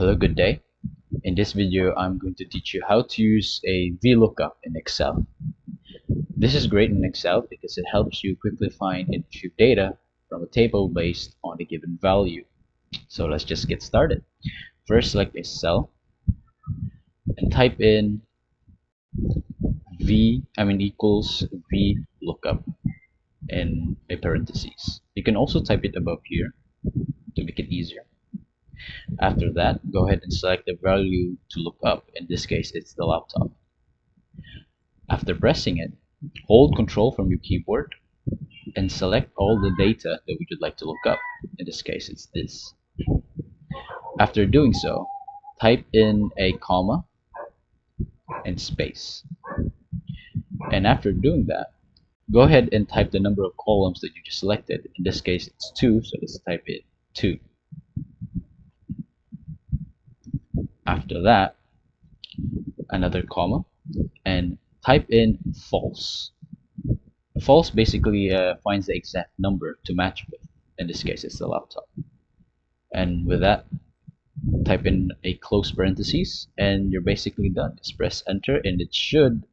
Hello, good day. In this video, I'm going to teach you how to use a VLOOKUP in Excel. This is great in Excel because it helps you quickly find and retrieve data from a table based on a given value. So let's just get started. First, select a cell and type in equals VLOOKUP in a parentheses. You can also type it above here to make it easier. After that, go ahead and select the value to look up. In this case, it's the laptop. After pressing it, hold Control from your keyboard and select all the data that we would like to look up. In this case, it's this. After doing so, type in a comma and space. And after doing that, go ahead and type the number of columns that you just selected. In this case, it's 2, so let's type it 2. After that, another comma and type in false. False basically finds the exact number to match with. In this case, it's the laptop. And with that, type in a close parentheses and you're basically done. Just press enter and it should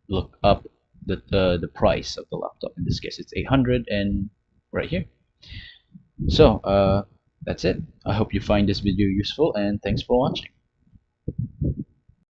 look up the price of the laptop. In this case, it's 800 and right here. So that's it. I hope you find this video useful and thanks for watching.